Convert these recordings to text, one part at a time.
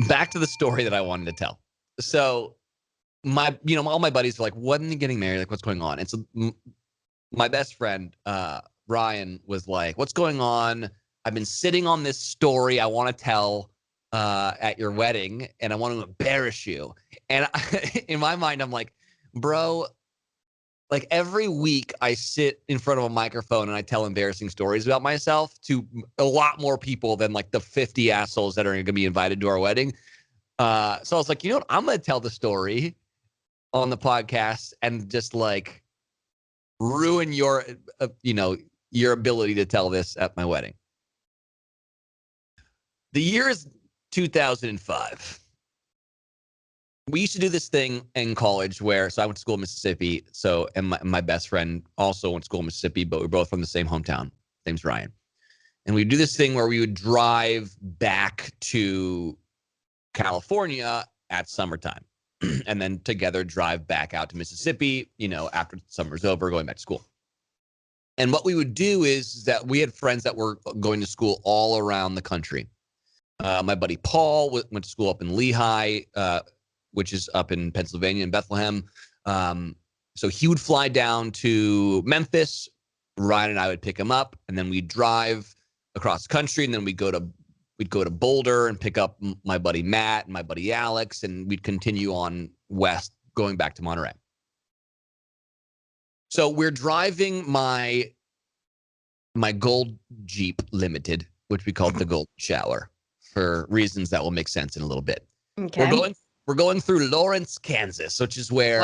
back to the story that I wanted to tell. So all my buddies are like, when are you getting married? Like, what's going on? And so my best friend, Ryan, was like, what's going on? I've been sitting on this story I want to tell at your wedding, and I want to embarrass you. And in my mind, I'm like, bro, like every week I sit in front of a microphone and I tell embarrassing stories about myself to a lot more people than like the 50 assholes that are going to be invited to our wedding. So I was like, you know what? I'm going to tell the story on the podcast and just like ruin your, your ability to tell this at my wedding. The year is 2005. We used to do this thing in college so I went to school in Mississippi. And my best friend also went to school in Mississippi, but we're both from the same hometown. His name's Ryan. And we'd do this thing where we would drive back to California at summertime and then together drive back out to Mississippi, after summer's over, going back to school. And what we would do is that we had friends that were going to school all around the country. My buddy Paul went to school up in Lehigh, which is up in Pennsylvania, in Bethlehem. So he would fly down to Memphis. Ryan and I would pick him up, and then we'd drive across the country, and then we'd go to Boulder and pick up my buddy Matt and my buddy Alex, and we'd continue on west, going back to Monterey. So we're driving my gold Jeep Limited, which we called the Golden Shower, for reasons that will make sense in a little bit. Okay. We're going through Lawrence, Kansas, which is where,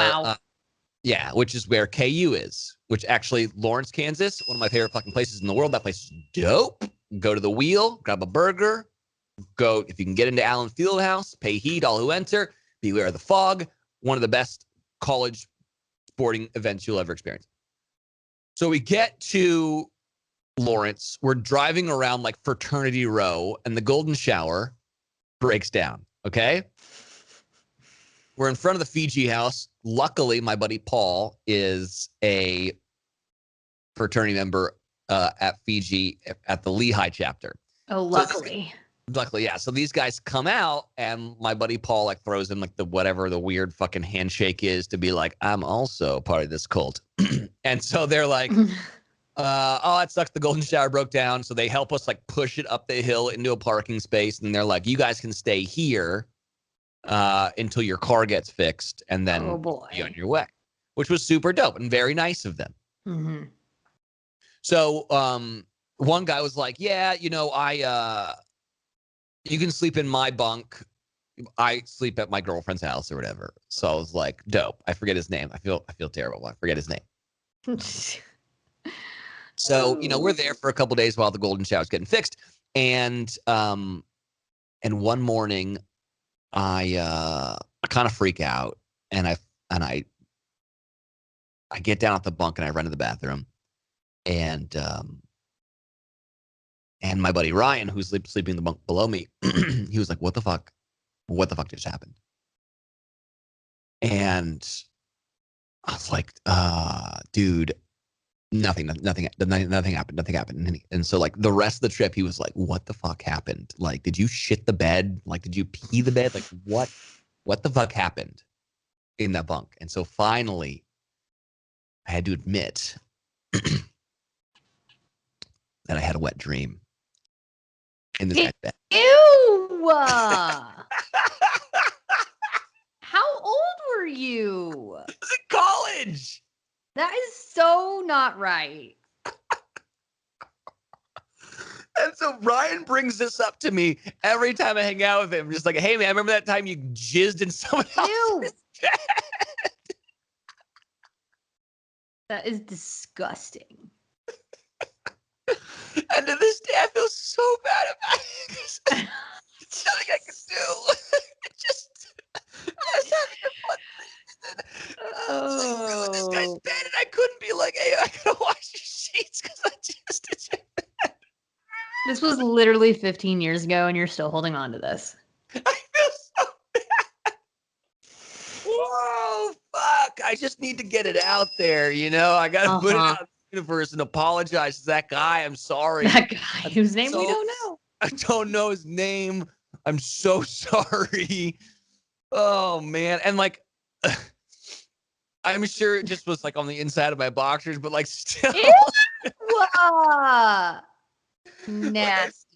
which is where KU is. Which actually, Lawrence, Kansas, one of my favorite fucking places in the world. That place is dope. Go to the Wheel, grab a burger. Go, if you can get into Allen Fieldhouse, pay heed, all who enter. Beware of the fog. One of the best college sporting events you'll ever experience. So we get to Lawrence. We're driving around like Fraternity Row, and the Golden Shower breaks down. Okay. We're in front of the Fiji house. Luckily, my buddy Paul is a fraternity member at Fiji at the Lehigh chapter. Oh, luckily. Luckily, yeah. So these guys come out, and my buddy Paul like throws in like the weird fucking handshake is to be like, I'm also part of this cult. And so they're like, oh, it sucks. The Golden Shower broke down. So they help us like push it up the hill into a parking space. And they're like, you guys can stay here until your car gets fixed, and then be on your way, which was super dope and very nice of them. Mm-hmm. So one guy was like, yeah, you can sleep in my bunk. I sleep at my girlfriend's house or whatever. So I was like, dope. I forget his name. I feel terrible. I forget his name. So, we're there for a couple of days while the Golden Shower's getting fixed. And one morning I kind of freak out, and I get down at the bunk and I run to the bathroom, and my buddy Ryan, who's sleeping in the bunk below me, he was like, what the fuck just happened? And I was like, dude, nothing happened. And so like the rest of the trip, he was like, what the fuck happened? Like, did you shit the bed? Like, did you pee the bed? Like, what the fuck happened in that bunk? And so finally I had to admit that I had a wet dream in this bed. Ew! How old were you? I was in college. That is so not right. And so Ryan brings this up to me every time I hang out with him. Just like, hey, man, remember that time you jizzed in someone else's bed? That is disgusting. And to this day, I feel so bad about it because it's nothing I can do. I was having a fun this guy's bed, and I couldn't be like, hey, I gotta wash your sheets because I just did your bed. This was literally 15 years ago, and you're still holding on to this. I feel so bad. Whoa, fuck. I just need to get it out there, I gotta put it out in the universe and apologize to that guy. I'm sorry. That guy whose name we don't know. I don't know his name. I'm so sorry. Oh man. And like I'm sure it just was like on the inside of my boxers, but like still Ew! Nasty.